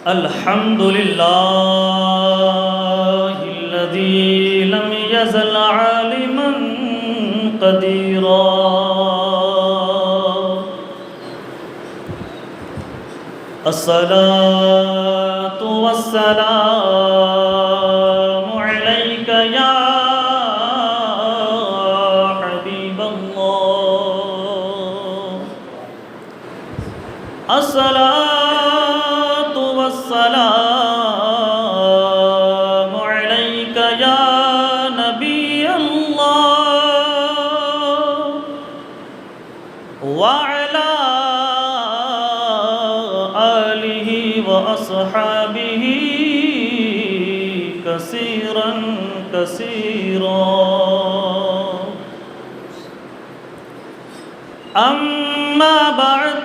الحمد لله الذي لم يزل عالما قديرا الصلاة والسلام عليك يا حبيب الله الصلاة والسلام عليك يا نبي الله وعلى آله وأصحابه كثيرا كثيرا أما بعد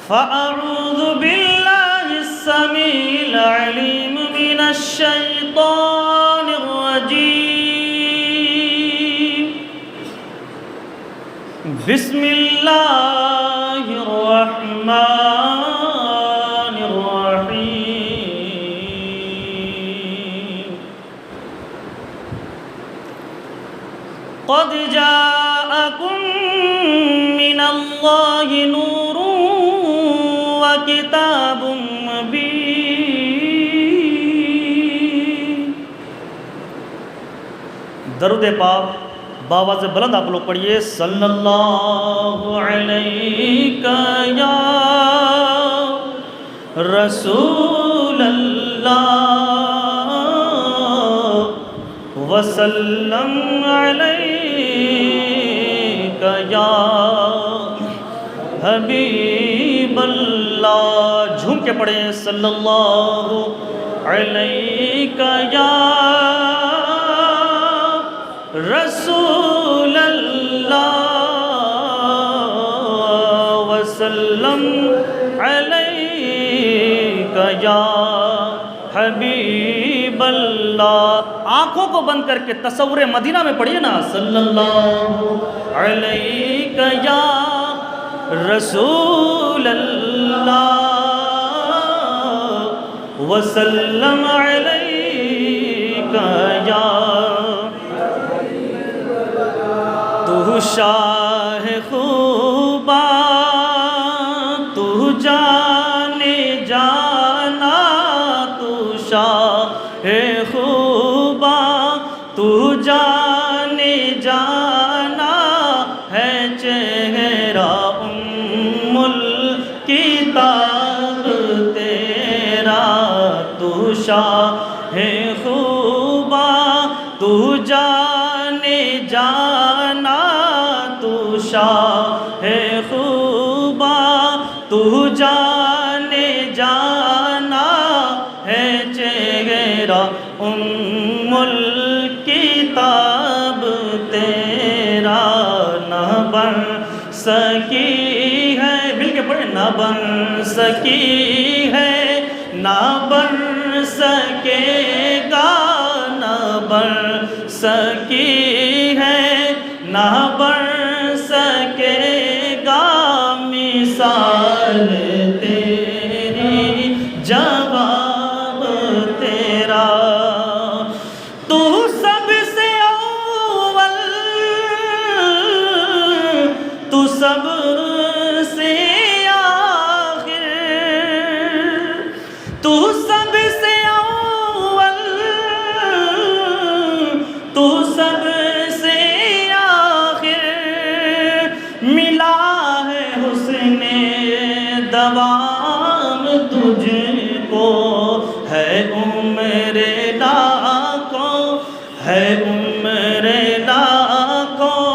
فأعوذ بالله السميع العليم من الشيطان الرجيم بسم الله الرحمن الرحيم قد جاءكم من الله نور وكتاب مبين درود پاک باواز بلند آپ لوگ پڑھیے صلی اللہ علیہ یا رسول اللہ وسلم علیہ یا حبیب اللہ جھوم کے پڑھیں صلی اللہ علیہ یا رسول اللہ وسلم علیہ یا حبیب اللہ آنکھوں کو بند کر کے تصور مدینہ میں پڑھیے نا صلی اللہ علیہ یا رسول اللہ وسلم علیہ یا تو شاہ خوبا تو جانے جانا تو شاہ خوبا تو جانے جانا ہے چہرہ ام الکتاب تیرا تو شاہ خوبا تو جانے جانا تو شاہ خوبا تو جانے جانا ہے چہرہ ام الکتاب تیرا نہ بن سکی ہے مل کے پڑھیں نہ بن سکی ہے نہ بن سکے گا نہ بن سکی ہے نہ بن سکے گا مثال تیری جواب تیرا تو سب سے اول تو سب سے آخر تو سب سے اول تو سب سے آخر ملا ہے حسن دوام تجھ کو ہے عمر لاکھوں ہے عمر لاکھوں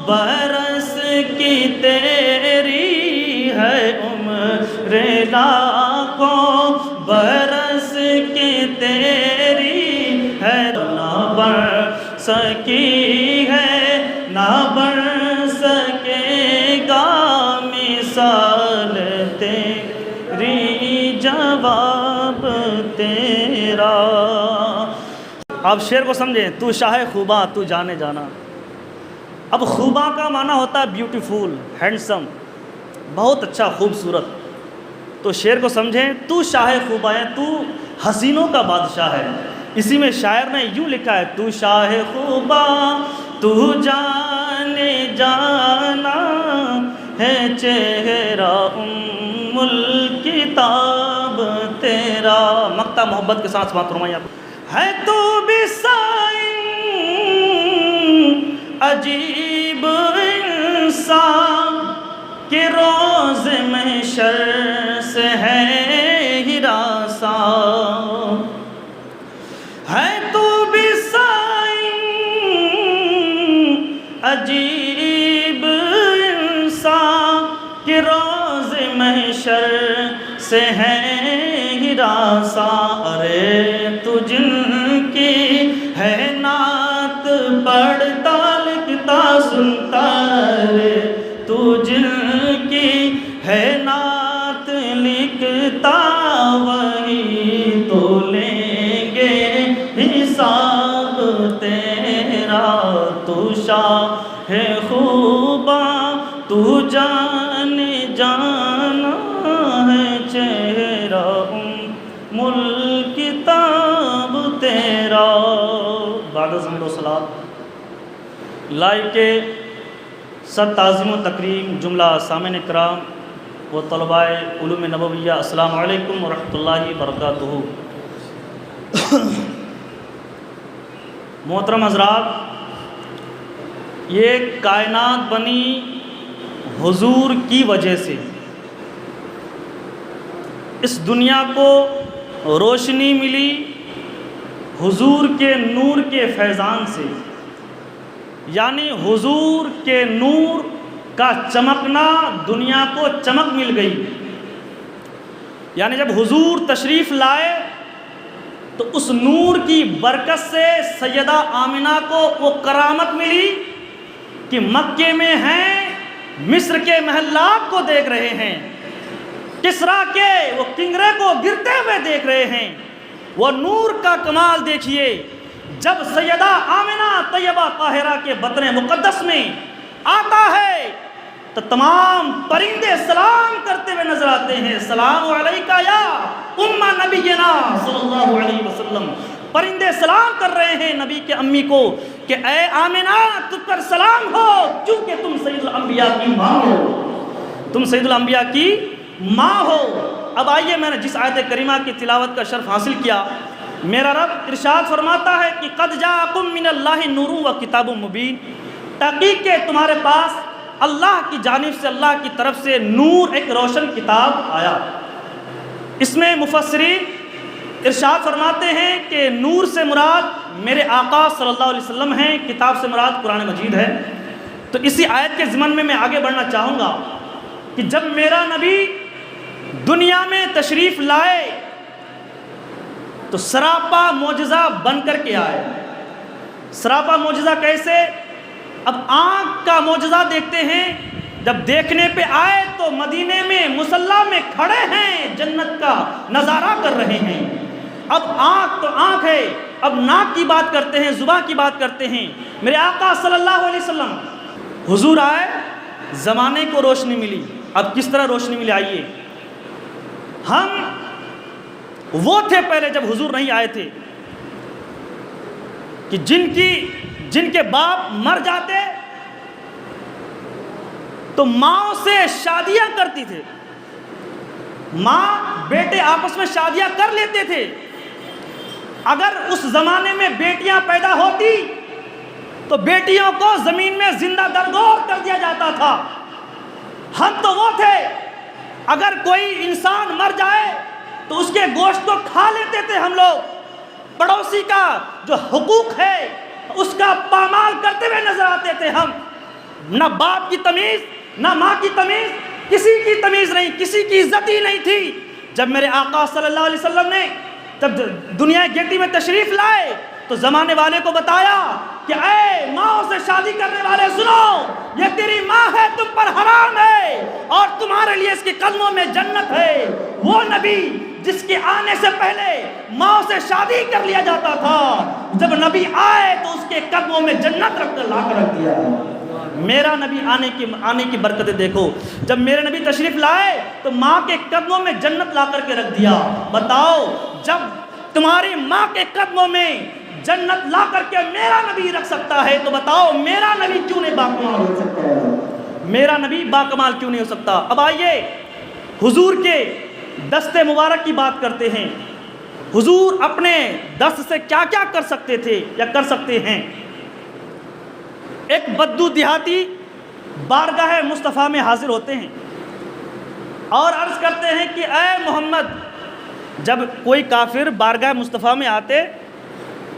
برس کی تیری ہے عمر لاکھوں برس کی تیری ہے نہ بڑھ سکی ہے نہ بڑھ سکے گا مثال تیری جواب تیرا آپ شعر کو سمجھیں، تو شاہ خوباں تو جانے جانا، اب خوبا کا معنی ہوتا ہے بیوٹیفل، ہینڈسم، بہت اچھا، خوبصورت. تو شعر کو سمجھیں، تو شاہ خوبائیں، تو حسینوں کا بادشاہ ہے. اسی میں شاعر نے یوں لکھا ہے، تو شاہ خوبا تو جانے جانا ہے، چہرہ ام الکتاب تیرا. مقطع محبت کے ساتھ بات فرمائیے آپ. ہے تو بھی سائن عجیب انسان کہ روز محشر سے ہے ہراساں. ہے تو بھی سائن عجیب انسان کہ روز محشر سے ہے ہراساں. ارے تو جن کی ہے نعت پڑھتا لکھتا سنتا، رے تو جن کی ہے نعت لکھتا، وہی تو لیں گے حساب تیرا. تو شاہ خوباں تو جان جانا ہے، چہرہ ام الکتاب تیرا. بعد از حمد و صلات لائق صد تعظیم و تکریم جملہ سامعین کرام و طلباء علوم نبویہ، السلام علیکم ورحمۃ اللہ وبرکاتہ. محترم حضرات، یہ کائنات بنی حضور کی وجہ سے. اس دنیا کو روشنی ملی حضور کے نور کے فیضان سے، یعنی حضور کے نور کا چمکنا دنیا کو چمک مل گئی. یعنی جب حضور تشریف لائے تو اس نور کی برکت سے سیدہ آمنہ کو وہ کرامت ملی کہ مکے میں ہیں، مصر کے محلات کو دیکھ رہے ہیں، کسریٰ کے وہ کنگرے کو گرتے ہوئے دیکھ رہے ہیں. وہ نور کا کمال دیکھیے. جب سیدہ آمنہ طیبہ طاہرہ کے بطن مقدس میں آتا ہے تو تمام پرندے سلام کرتے ہوئے نظر آتے ہیں. سلام علیکہ یا ام نبینا صلی اللہ علیہ وسلم. پرندے سلام کر رہے ہیں نبی کے امی کو کہ اے آمنہ تجھ پر سلام ہو، کیونکہ تم سید الانبیاء کی ماں ہو، تم سید الانبیاء کی ماں ہو. اب آئیے، میں نے جس آیت کریمہ کی تلاوت کا شرف حاصل کیا، میرا رب ارشاد فرماتا ہے کہ قد جاءکم من اللہ نور و کتاب مبین. تحقیق کہ تمہارے پاس اللہ کی جانب سے، اللہ کی طرف سے نور، ایک روشن کتاب آیا. اس میں مفسرین ارشاد فرماتے ہیں کہ نور سے مراد میرے آقا صلی اللہ علیہ وسلم ہیں، کتاب سے مراد قرآن مجید ہے. تو اسی آیت کے ضمن میں آگے بڑھنا چاہوں گا کہ جب میرا نبی دنیا میں تشریف لائے تو سراپا معجزہ بن کر کے آئے. سراپا معجزہ کیسے؟ اب آنکھ کا معجزہ دیکھتے ہیں. جب دیکھنے پہ آئے تو مدینے میں مصلی میں کھڑے ہیں، جنت کا نظارہ کر رہے ہیں. اب آنکھ تو آنکھ ہے، اب ناک کی بات کرتے ہیں، زبان کی بات کرتے ہیں. میرے آقا صلی اللہ علیہ وسلم حضور آئے، زمانے کو روشنی ملی. اب کس طرح روشنی ملی؟ آئیے، ہم وہ تھے پہلے جب حضور نہیں آئے تھے کہ جن کے باپ مر جاتے تو ماں سے شادیاں کرتی تھے. ماں بیٹے آپس میں شادیاں کر لیتے تھے. اگر اس زمانے میں بیٹیاں پیدا ہوتی تو بیٹیوں کو زمین میں زندہ درگور کر دیا جاتا تھا. ہم تو وہ تھے، اگر کوئی انسان مر جائے تو اس کے گوشت کو کھا لیتے تھے ہم لوگ. پڑوسی کا جو حقوق ہے اس کا پامال کرتے ہوئے نظر آتے تھے ہم. نہ باپ کی تمیز، نہ ماں کی تمیز، کسی کی تمیز نہیں، کسی کی عزت ہی نہیں تھی. جب میرے آقا صلی اللہ علیہ وسلم نے جب دنیا گیٹی میں تشریف لائے تو زمانے والے کو بتایا کہ اے ماں سے شادی کرنے والے سنو، یہ تیری ماں ہے، تم پر حرام ہے اور تمہارے لیے اس کے قدموں میں جنت ہے. وہ نبی جس کے آنے سے پہلے ماں سے شادی کر لیا جاتا تھا، جب نبی آئے تو اس کے قدموں میں جنت لا کر رکھ دیا. میرا نبی آنے کی برکتیں دیکھو. جب میرے نبی تشریف لائے تو ماں کے قدموں میں جنت لا کر کے رکھ دیا. بتاؤ جب تمہاری ماں کے قدموں میں جنت لا کر کے میرا نبی رکھ سکتا ہے تو بتاؤ میرا نبی کیوں نہیں باکمال ہو سکتا ہے؟ میرا نبی باکمال کیوں نہیں ہو سکتا؟ اب آئیے حضور کے دست مبارک کی بات کرتے ہیں. حضور اپنے دست سے کیا کیا کر سکتے تھے یا کر سکتے ہیں. ایک بدو دیہاتی بارگاہ مصطفیٰ میں حاضر ہوتے ہیں اور عرض کرتے ہیں کہ اے محمد. جب کوئی کافر بارگاہ مصطفیٰ میں آتے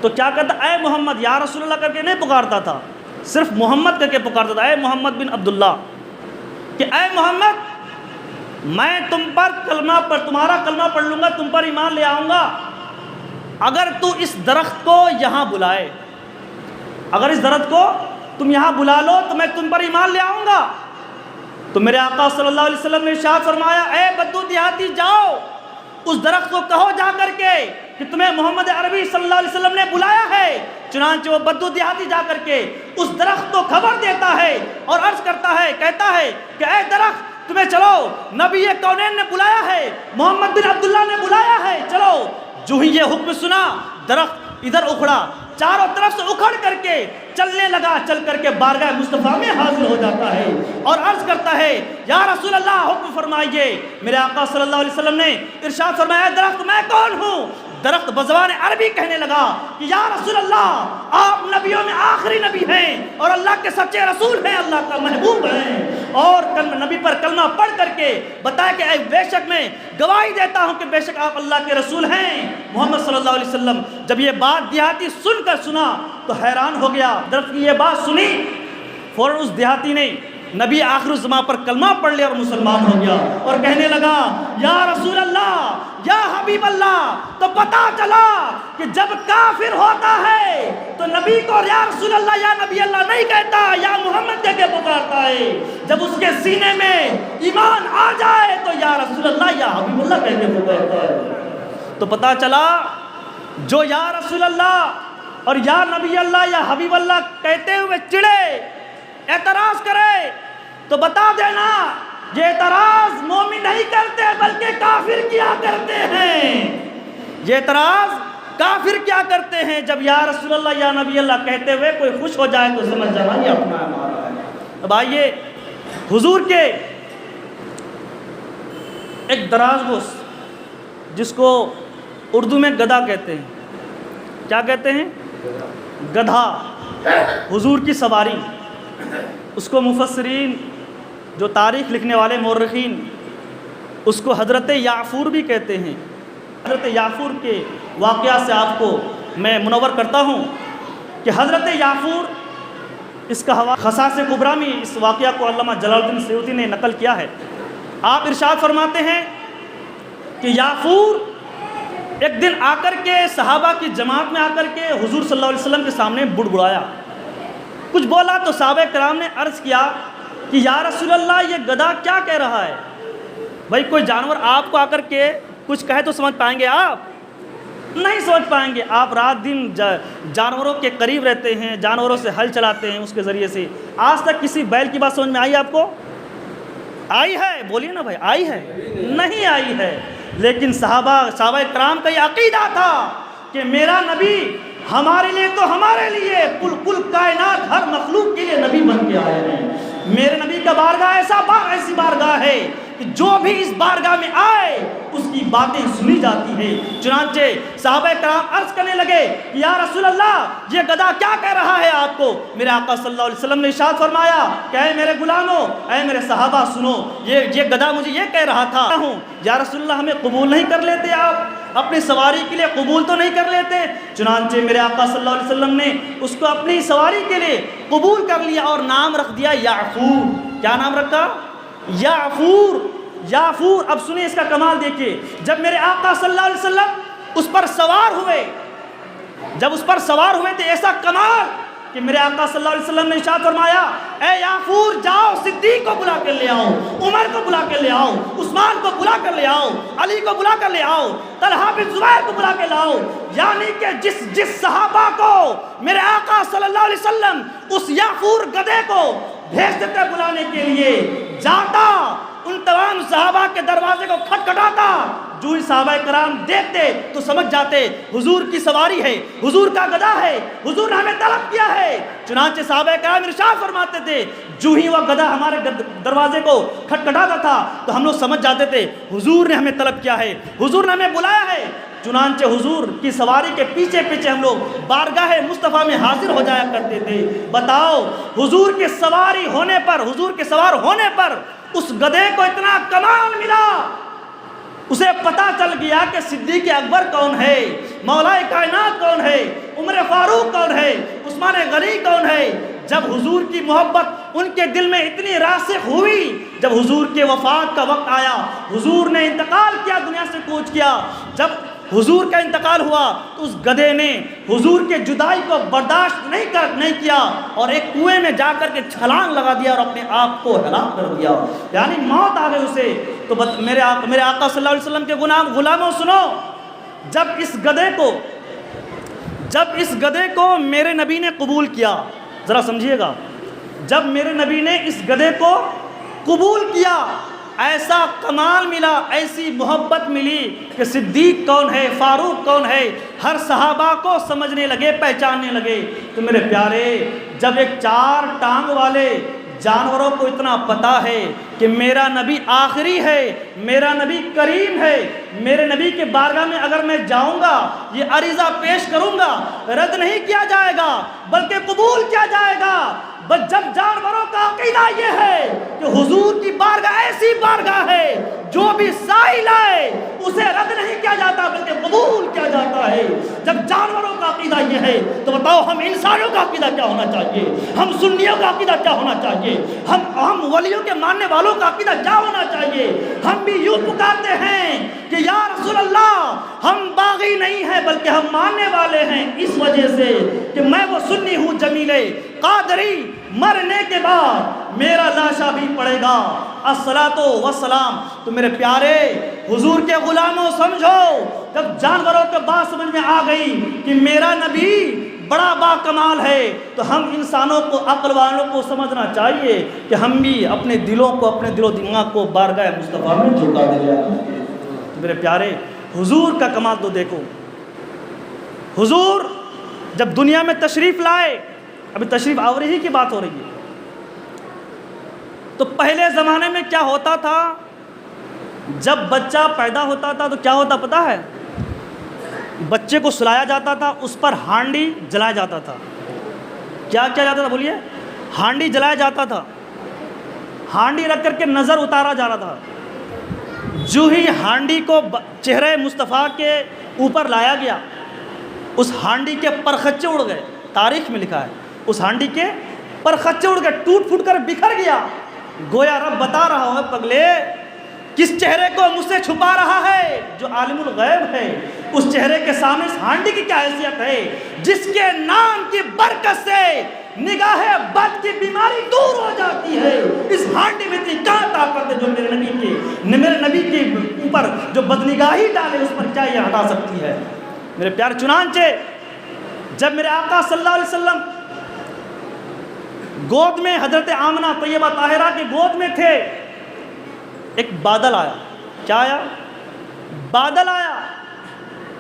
تو کیا کہتا؟ اے محمد. یا رسول اللہ کر کے نہیں پکارتا تھا, صرف محمد کر کے پکارتا تھا, اے محمد بن عبداللہ, کہ اے محمد میں تم پر تمہارا کلمہ پڑھ لوں گا, تم پر ایمان لے آؤں گا اگر تو اس درخت کو یہاں بلائے. اگر اس درخت کو تم یہاں بلا لو تو میں تم پر ایمان لے آؤں گا. تو میرے آقا صلی اللہ علیہ وسلم نے ارشاد فرمایا, اے بدو دیہاتی جاؤ اس درخت کو کہو جا کر کے کہ تمہیں محمد عربی صلی اللہ علیہ وسلم نے بلایا ہے. چنانچہ وہ بدو دیہاتی جا کر کے اس درخت کو خبر دیتا ہے اور عرض کرتا ہے, کہتا ہے کہ اے درخت تمہیں چلو نبی کونین نے بلایا ہے, محمد بن عبداللہ نے بلایا ہے, چلو. جو ہی یہ حکم سنا درخت ادھر اکھڑا, چاروں طرف سے اکھڑ کر کے چلنے لگا, چل کر کے بارگاہ مصطفیٰ میں حاضر ہو جاتا ہے اور عرض کرتا ہے یا رسول اللہ حکم فرمائیے. میرے آقا صلی اللہ علیہ وسلم نے ارشاد فرمایا درخت میں کون ہوں؟ درخت بزبان عربی کہنے لگا کہ یا رسول اللہ آپ نبیوں میں آخری نبی ہیں اور اللہ کے سچے رسول ہیں, اللہ کا محبوب ہیں. اور نبی پر کلمہ پڑھ کر کے بتایا کہ اے بے شک میں گواہی دیتا ہوں کہ بے شک آپ اللہ کے رسول ہیں محمد صلی اللہ علیہ وسلم. جب یہ بات دیہاتی سنا تو حیران ہو گیا. درخت کی یہ بات سنی, فوراً اس دیہاتی نے نبی آخر الزمان پر کلمہ پڑھ لیا اور مسلمان ہو گیا اور کہنے لگا یا رسول اللہ یا حبیب اللہ. تو پتا چلا کہ جب کافر ہوتا ہے تو نبی کو یا رسول اللہ یا نبی اللہ نہیں کہتا, یا محمد کہہ کے پکارتا ہے. جب اس کے سینے میں ایمان آ جائے تو یا رسول اللہ یا حبیب اللہ کہہ کے پکارتا ہے. تو پتا چلا جو یا رسول اللہ اور یا نبی اللہ یا حبیب اللہ کہتے ہوئے چڑے, اعتراض کرے, تو بتا دینا یہ اعتراض مومن نہیں کرتے بلکہ کافر کیا کرتے ہیں. یہ اعتراض کافر کیا کرتے ہیں. جب یا رسول اللہ یا نبی اللہ کہتے ہوئے کوئی خوش ہو جائے تو سمجھ جانا یہ اپنا ہمارا ہے. اب آئیے حضور کے ایک دراز گوش جس کو اردو میں گدھا کہتے ہیں. کیا کہتے ہیں؟ گدھا. حضور کی سواری. اس کو مفسرین جو تاریخ لکھنے والے مورخین اس کو حضرت یعفور بھی کہتے ہیں. حضرت یعفور کے واقعات سے آپ کو میں منور کرتا ہوں کہ حضرت یعفور, اس کا حوالہ خصائص کبریٰ میں اس واقعہ کو علامہ جلال الدین سیوطی نے نقل کیا ہے. آپ ارشاد فرماتے ہیں کہ یعفور ایک دن آ کر کے صحابہ کی جماعت میں آ کر کے حضور صلی اللہ علیہ وسلم کے سامنے بڑبڑایا, کچھ بولا. تو صحابہ کرام نے عرض کیا کہ یا رسول اللہ یہ گدھا کیا کہہ رہا ہے؟ بھائی کوئی جانور آپ کو آ کر کے کچھ کہے تو سمجھ پائیں گے؟ آپ نہیں سمجھ پائیں گے. آپ رات دن جانوروں کے قریب رہتے ہیں, جانوروں سے ہل چلاتے ہیں اس کے ذریعے سے. آج تک کسی بیل کی بات سمجھ میں آئی آپ کو؟ آئی ہے؟ بولیے نا بھائی, آئی ہے؟ نہیں آئی ہے. لیکن صحابہ کرام کا یہ عقیدہ تھا کہ میرا نبی ہمارے لیے تو ہمارے لیے کل کائنات ہر مخلوق کے لیے نبی بن کے آئے ہیں. میرے نبی کا بارگاہ ایسی بارگاہ ہے کہ جو بھی اس بارگاہ میں آئے اس کی باتیں سنی جاتی ہیں. چنانچہ صحابہ کرام عرض کرنے لگے کہ یا رسول اللہ یہ گدھا کیا کہہ رہا ہے آپ کو؟ میرے آقا صلی اللہ علیہ وسلم نے ارشاد فرمایا کہ اے میرے غلاموں, اے میرے صحابہ سنو, یہ گدھا مجھے یہ کہہ رہا تھا یا رسول اللہ ہمیں قبول نہیں کر لیتے, آپ اپنی سواری کے لیے قبول تو نہیں کر لیتے؟ چنانچہ میرے آقا صلی اللہ علیہ وسلم نے اس کو اپنی سواری کے لیے قبول کر لیا اور نام رکھ دیا یعفور. کیا نام رکھا؟ یعفور. یعفور. اب سنیں اس کا کمال دیکھیے. جب میرے آقا صلی اللہ علیہ وسلم اس پر سوار ہوئے, جب اس پر سوار ہوئے تو ایسا کمال کہ میرے آقا صلی اللہ علیہ وسلم نے ارشاد فرمایا اے یعفور جاؤ صدیق کو بلا کر لے آؤ, عمر کو بلا کر لے آؤ, عثمان کو بلا کر لے آؤ, علی کو بلا کر لے آؤ, طلحہ بن زبیر کو بلا کے لاؤ. یعنی کہ جس صحابہ کو میرے آقا صلی اللہ علیہ وسلم اس یعفور گدھے کو بھیجتے تھے بلانے کے لیے، جاتا ان تمام صحابہ کے دروازے کو کھٹکھٹاتا، جو ہی صحابہ کرام دیکھتے تو سمجھ جاتے حضور کی سواری ہے، حضور کا گدا ہے، حضور نے ہمیں طلب کیا ہے۔ چنانچہ صحابہ کرام ارشاد فرماتے تھے جو ہی وہ گدا ہمارے دروازے کو کھٹکھٹاتا تھا تو ہم لوگ سمجھ جاتے تھے حضور نے ہمیں طلب کیا ہے، حضور نے ہمیں بلایا ہے۔ چنانچہ حضور کی سواری کے پیچھے پیچھے ہم لوگ بارگاہ مصطفیٰ میں حاضر ہو جایا کرتے تھے۔ بتاؤ حضور کے سواری ہونے پر، حضور کے سوار ہونے پر اس گدھے کو اتنا کمال ملا، اسے پتا چل گیا کہ صدیق اکبر کون ہے، مولا کائنات کون ہے، عمر فاروق کون ہے، عثمان غنی کون ہے۔ جب حضور کی محبت ان کے دل میں اتنی راسخ ہوئی، جب حضور کے وفات کا وقت آیا، حضور نے انتقال کیا، دنیا سے کوچ کیا، جب حضور کا انتقال ہوا تو اس گدھے نے حضور کے جدائی کو برداشت نہیں کیا اور ایک کنویں میں جا کر کے چھلانگ لگا دیا اور اپنے آپ کو ہلاک کر دیا، یعنی موت آ گئی اسے۔ تو میرے آقا صلی اللہ علیہ وسلم کے غلاموں سنو، جب اس گدھے کو میرے نبی نے قبول کیا، ذرا سمجھیے گا، جب میرے نبی نے اس گدھے کو قبول کیا، ایسا کمال ملا، ایسی محبت ملی کہ صدیق کون ہے، فاروق کون ہے، ہر صحابہ کو سمجھنے لگے، پہچاننے لگے۔ تو میرے پیارے، جب ایک 4 ٹانگ والے جانوروں کو اتنا پتا ہے کہ میرا نبی آخری ہے، میرا نبی کریم ہے، میرے نبی کے بارگاہ میں اگر میں جاؤں گا، یہ عریضہ پیش کروں گا، رد نہیں کیا جائے گا بلکہ قبول کیا جائے گا۔ بس جب جانوروں کا عقیدہ یہ ہے کہ حضور کی بارگاہ ایسی بارگاہ ہے جو بھی سائل آئے اسے رد نہیں کیا جاتا بلکہ قبول کیا جاتا ہے، جب جانوروں کا عقیدہ یہ ہے تو بتاؤ ہم انسانوں کا عقیدہ کیا ہونا چاہیے، ہم سنیوں کا عقیدہ کیا ہونا چاہیے، ہم ولیوں کے ماننے والوں کا عقیدہ کیا ہونا چاہیے۔ ہم بھی یوں پکارتے ہیں کہ یا رسول اللہ ہم باغی نہیں ہیں بلکہ ہم ماننے والے ہیں، اس وجہ سے کہ میں وہ سنی ہوں جمیلے قادری، مرنے کے بعد میرا لاشا بھی پڑے گا، الصلاۃ والسلام۔ تو میرے پیارے حضور کے غلاموں سمجھو، جب جانوروں کے بات سمجھ میں آ گئی کہ میرا نبی بڑا با کمال ہے تو ہم انسانوں کو، عقل والوں کو سمجھنا چاہیے کہ ہم بھی اپنے دلوں کو، اپنے دل و دماغ کو بارگاہ مصطفیٰ میں جھکا دیں۔ تو میرے پیارے حضور کا کمال تو دیکھو، حضور جب دنیا میں تشریف لائے، ابھی تشریف آوری ہی کی بات ہو رہی ہے، تو پہلے زمانے میں کیا ہوتا تھا، جب بچہ پیدا ہوتا تھا تو کیا ہوتا پتہ ہے، بچے کو سلایا جاتا تھا، اس پر ہانڈی جلایا جاتا تھا۔ کیا کیا جاتا تھا بولیے؟ ہانڈی جلایا جاتا تھا، ہانڈی رکھ کر کے نظر اتارا جا رہا تھا۔ جو ہی ہانڈی کو چہرے مصطفیٰ کے اوپر لایا گیا، اس ہانڈی کے پرخچے اڑ گئے، تاریخ میں لکھا ہے اس ہانڈی کے پرخچے اڑ گئے، ٹوٹ پھوٹ کر بکھر گیا۔ گویا رب بتا رہا ہے پگلے کس چہرے کو مجھ سے چھپا رہا ہے، جو عالم الغیب ہے، اس چہرے کے سامنے اس ہانڈی کی کیا حیثیت ہے، جس کے نام کی برکت سے نگاہ بد کی بیماری دور ہو جاتی ہے۔ اس ہانڈی میں اتنی کیا طاقت ہے جو میرے نبی کے اوپر جو بدنگاہی ڈالے اس پر کیا یہ ہٹا سکتی ہے۔ میرے پیار، چنانچہ جب میرے آقا صلی اللہ علیہ وسلم گود میں حضرت آمنہ طیبہ طاہرہ کی گود میں تھے، ایک بادل آیا۔ کیا آیا؟ بادل آیا۔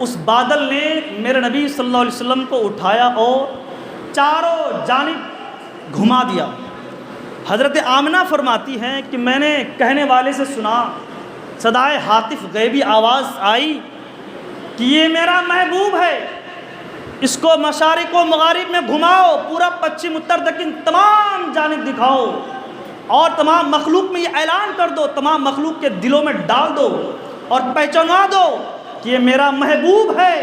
اس بادل نے میرے نبی صلی اللہ علیہ وسلم کو اٹھایا اور چاروں جانب گھما دیا۔ حضرت آمنہ فرماتی ہیں کہ میں نے کہنے والے سے سنا، صدائے ہاتف غیبی آواز آئی کہ یہ میرا محبوب ہے، اس کو مشارق و مغارب میں گھماؤ، پورا پچھم اتر دکن تمام جانب دکھاؤ اور تمام مخلوق میں یہ اعلان کر دو، تمام مخلوق کے دلوں میں ڈال دو اور پہچانا دو کہ یہ میرا محبوب ہے۔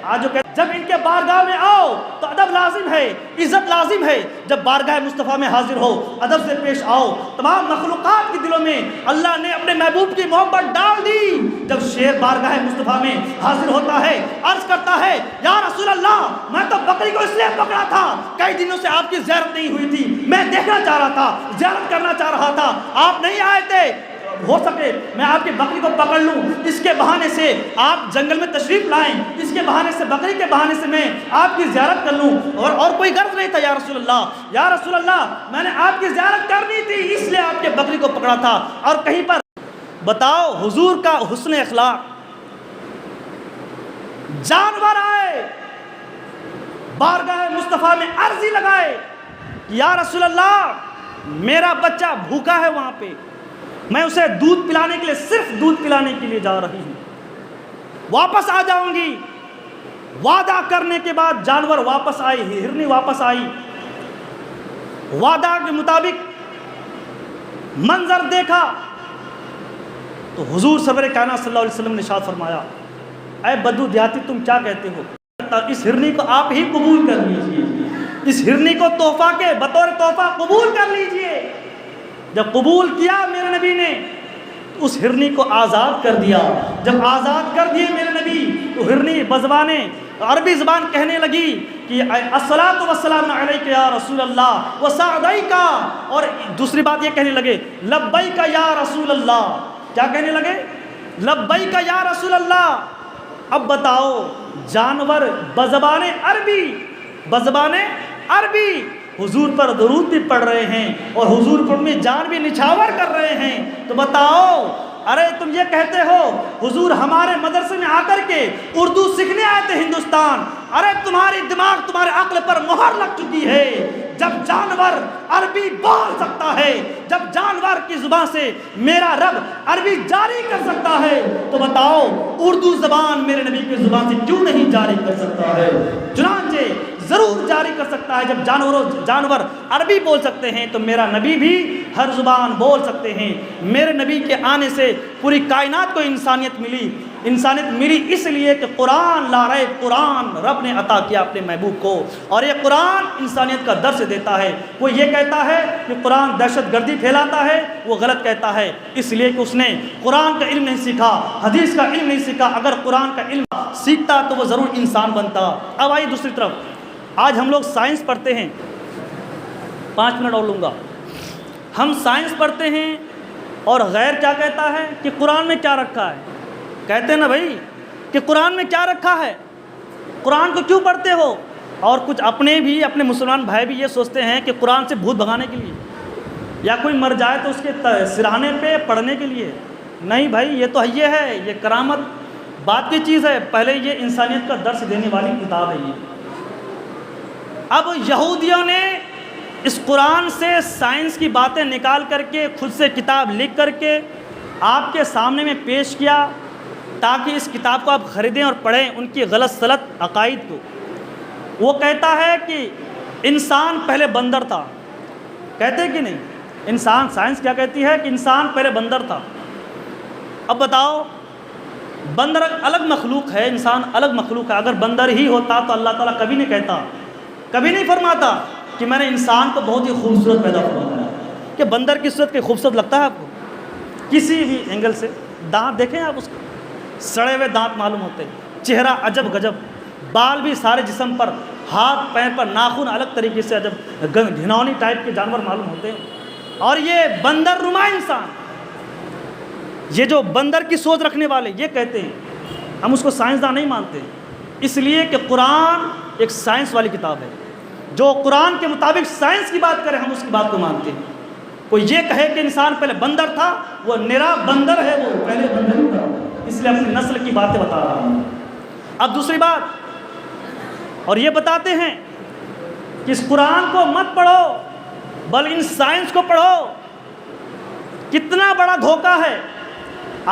آج جب ان کے بارگاہ میں آؤ تو ادب لازم ہے، عزت لازم ہے۔ جب بارگاہ مصطفیٰ میں حاضر ہو ادب سے پیش آؤ۔ تمام مخلوقات کے دلوں میں اللہ نے اپنے محبوب کی محبت ڈال دی۔ جب شیر بارگاہ مصطفیٰ میں حاضر ہوتا ہے، عرض کرتا ہے یا رسول اللہ میں تو بکری کو اس لیے پکڑا تھا، کئی دنوں سے آپ کی زیارت نہیں ہوئی تھی، میں دیکھنا چاہ رہا تھا، زیارت کرنا چاہ رہا تھا، آپ نہیں آئے تھے۔ ہو سکے میں آپ کی بکری کو پکڑ لوں، اس کے بہانے سے آپ جنگل میں تشریف لائیں، اس کے بہانے سے بکری کے بہانے سے میں آپ کی زیارت کر لوں، اور کوئی غرض نہیں تھا یا رسول اللہ، یا رسول اللہ میں نے آپ کی زیارت کرنی تھی اس لیے آپ کے بکری کو پکڑا تھا۔ اور کہیں پر بتاؤ حضور کا حسن اخلاق، جانور آئے بارگاہ مصطفیٰ میں عرضی لگائے یا رسول اللہ میرا بچہ بھوکا ہے وہاں پہ، میں اسے دودھ پلانے کے لیے، صرف دودھ پلانے کے لیے جا رہی ہوں، واپس آ جاؤں گی۔ وعدہ کرنے کے بعد جانور واپس آئی، ہرنی واپس آئی، وعدہ کے مطابق منظر دیکھا تو حضور سرور کائنات صلی اللہ علیہ وسلم نے ارشاد فرمایا اے بدو دیہاتی تم کیا کہتے ہو، اس ہرنی کو آپ ہی قبول کر لیجئے، اس ہرنی کو تحفہ کے بطور تحفہ قبول کر لیجئے۔ جب قبول کیا میرے نبی نے اس ہرنی کو آزاد کر دیا، جب آزاد کر دیے میرے نبی تو ہرنی بزبان عربی زبان کہنے لگی کہ الصلاۃ والسلام علیک یا رسول اللہ وسعدیک، اور دوسری بات یہ کہنے لگے لبیک یا رسول اللہ، کیا کہنے لگے لبیک یا رسول اللہ۔ اب بتاؤ جانور بزبان عربی حضور پر درود بھی پڑھ رہے ہیں اور حضور پر میں جان بھی نچھاور کر رہے ہیں، تو بتاؤ ارے تم یہ کہتے ہو حضور ہمارے مدرسے میں آ کر کے اردو سیکھنے آئے تھے ہندوستان، ارے تمہاری دماغ تمہارے عقل پر مہر لگ چکی ہے۔ جب جانور عربی بول سکتا ہے، جب جانور کی زبان سے میرا رب عربی جاری کر سکتا ہے، تو بتاؤ اردو زبان میرے نبی کی زبان سے کیوں نہیں جاری کر سکتا ہے؟ چنانچہ ضرور جاری کر سکتا ہے۔ جب جانور عربی بول سکتے ہیں تو میرا نبی بھی ہر زبان بول سکتے ہیں۔ میرے نبی کے آنے سے پوری کائنات کو انسانیت ملی اس لیے کہ قرآن لا ریب قرآن رب نے عطا کیا اپنے محبوب کو، اور یہ قرآن انسانیت کا درس دیتا ہے۔ وہ یہ کہتا ہے کہ قرآن دہشت گردی پھیلاتا ہے، وہ غلط کہتا ہے، اس لیے کہ اس نے قرآن کا علم نہیں سیکھا، حدیث کا علم نہیں سیکھا۔ اگر قرآن کا علم سیکھتا تو وہ ضرور انسان بنتا۔ اب آئیے دوسری طرف، آج ہم لوگ سائنس پڑھتے ہیں، 5 منٹ اور لوں گا، ہم سائنس پڑھتے ہیں اور غیر کیا کہتا ہے کہ قرآن میں کیا رکھا ہے؟ کہتے ہیں نا بھائی کہ قرآن میں کیا رکھا ہے، قرآن کو کیوں پڑھتے ہو؟ اور کچھ اپنے مسلمان بھائی بھی یہ سوچتے ہیں کہ قرآن سے بھوت بھگانے کے لیے، یا کوئی مر جائے تو اس کے سراہنے پہ پڑھنے کے لیے۔ نہیں بھائی، یہ تو یہ ہے، یہ کرامت بات کی چیز ہے، پہلے یہ انسانیت کا درس دینے والی کتاب ہے۔ یہ اب یہودیوں نے اس قرآن سے سائنس کی باتیں نکال کر کے خود سے کتاب لکھ کر کے آپ کے سامنے میں پیش کیا تاکہ اس کتاب کو آپ خریدیں اور پڑھیں ان کی غلط سلط عقائد کو۔ وہ کہتا ہے کہ انسان پہلے بندر تھا، کہتے کہ نہیں؟ انسان، سائنس کیا کہتی ہے کہ انسان پہلے بندر تھا۔ اب بتاؤ بندر الگ مخلوق ہے، انسان الگ مخلوق ہے۔ اگر بندر ہی ہوتا تو اللہ تعالیٰ کبھی نہیں کہتا، کبھی نہیں فرماتا کہ میں نے انسان کو بہت ہی خوبصورت پیدا فرمایا۔ کہ بندر کی صورت کے خوبصورت لگتا ہے آپ کو کسی بھی اینگل سے؟ دانت دیکھیں آپ اس کو، سڑے ہوئے دانت معلوم ہوتے ہیں، چہرہ عجب گجب، بال بھی سارے جسم پر، ہاتھ پیر پر ناخن الگ طریقے سے عجب گھنونی ٹائپ کے جانور معلوم ہوتے ہیں۔ اور یہ بندر نما انسان، یہ جو بندر کی سوچ رکھنے والے یہ کہتے ہیں، ہم اس کو سائنسداں نہیں مانتے، اس لیے کہ قرآن ایک سائنس والی کتاب ہے۔ جو قرآن کے مطابق سائنس کی بات کرے ہم اس کی بات کو مانتے ہیں۔ کوئی یہ کہے کہ انسان پہلے بندر تھا، وہ نرا بندر ہے، وہ پہلے بندر ہی تھا، اس لیے اپنی نسل کی باتیں بتا رہا ہوں۔ اب دوسری بات، اور یہ بتاتے ہیں کہ اس قرآن کو مت پڑھو بلکہ ان سائنس کو پڑھو۔ کتنا بڑا دھوکہ ہے،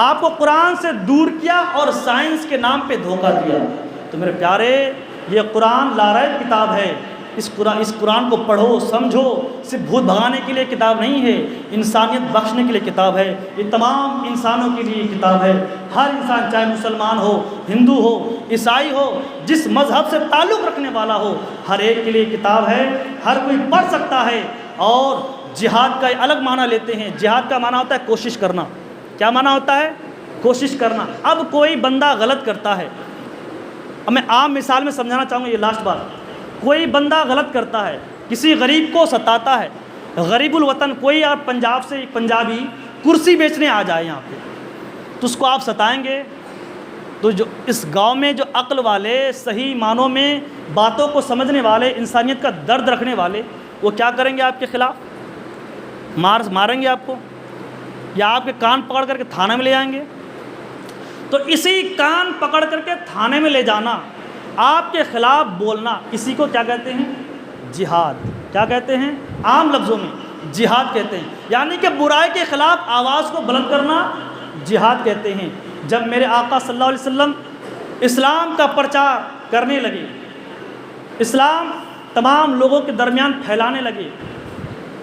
آپ کو قرآن سے دور کیا اور سائنس کے نام پہ دھوکہ دیا۔ تو میرے پیارے، یہ قرآن لا ریب کتاب ہے، اس قرآن کو پڑھو، سمجھو، صرف بھوت بھگانے کے لیے کتاب نہیں ہے، انسانیت بخشنے کے لیے کتاب ہے۔ یہ تمام انسانوں کے لیے کتاب ہے، ہر انسان چاہے مسلمان ہو، ہندو ہو، عیسائی ہو، جس مذہب سے تعلق رکھنے والا ہو، ہر ایک کے لیے کتاب ہے، ہر کوئی پڑھ سکتا ہے۔ اور جہاد کا الگ معنی لیتے ہیں، جہاد کا معنی ہوتا ہے کوشش کرنا۔ کیا معنی ہوتا ہے؟ کوشش کرنا۔ اب کوئی بندہ غلط کرتا ہے، اب میں عام مثال میں سمجھانا چاہوں گا، یہ لاسٹ بات، کوئی بندہ غلط کرتا ہے، کسی غریب کو ستاتا ہے، غریب الوطن، کوئی آپ پنجاب سے ایک پنجابی کرسی بیچنے آ جائے یہاں پہ تو اس کو آپ ستائیں گے؟ تو جو اس گاؤں میں جو عقل والے، صحیح معنوں میں باتوں کو سمجھنے والے، انسانیت کا درد رکھنے والے، وہ کیا کریں گے آپ کے خلاف؟ ماریں گے آپ کو، یا آپ کے کان پکڑ کر کے تھانے میں لے جائیں گے؟ تو اسی کان پکڑ کر کے تھانے میں لے جانا، آپ کے خلاف بولنا، اسی کو کیا کہتے ہیں؟ جہاد۔ کیا کہتے ہیں؟ عام لفظوں میں جہاد کہتے ہیں، یعنی کہ برائی کے خلاف آواز کو بلند کرنا جہاد کہتے ہیں۔ جب میرے آقا صلی اللہ علیہ وسلم اسلام کا پرچار کرنے لگے، اسلام تمام لوگوں کے درمیان پھیلانے لگے،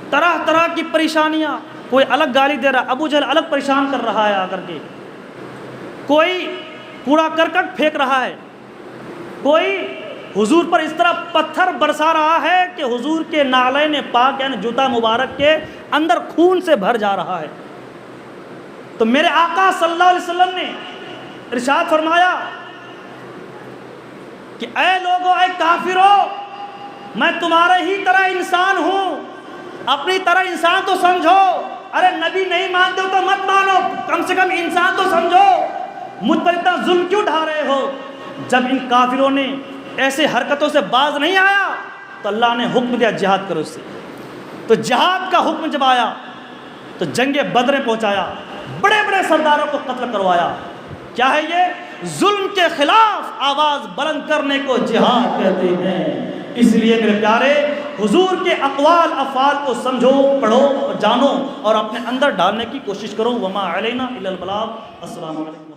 طرح طرح کی پریشانیاں، کوئی الگ گالی دے رہا، ابو جہل الگ پریشان کر رہا ہے آ کر کے، کوئی کوڑا کرکٹ پھینک رہا ہے، کوئی حضور پر اس طرح پتھر برسا رہا ہے کہ حضور کے نعلین پاک یعنی جوتا مبارک کے اندر خون سے بھر جا رہا ہے۔ تو میرے آقا صلی اللہ علیہ وسلم نے ارشاد فرمایا کہ اے لوگو، اے کافرو، میں تمہارے ہی طرح انسان ہوں، اپنی طرح انسان تو سمجھو۔ ارے نبی نہیں مانتے ہو تو مت مانو، کم سے کم انسان تو سمجھو، مجھ پر اتنا ظلم کیوں ڈھا رہے ہو؟ جب ان کافروں نے ایسے حرکتوں سے باز نہیں آیا تو اللہ نے حکم دیا جہاد کرو اس سے۔ تو جہاد کا حکم جب آیا تو جنگ بدر پہنچایا، بڑے بڑے سرداروں کو قتل کروایا۔ کیا ہے یہ؟ ظلم کے خلاف آواز بلند کرنے کو جہاد کہتے ہیں۔ اس لیے میرے پیارے، حضور کے اقوال افعال کو سمجھو، پڑھو، جانو اور اپنے اندر ڈالنے کی کوشش کرو۔ وما علینا الا البلاغ۔ السلام علیکم۔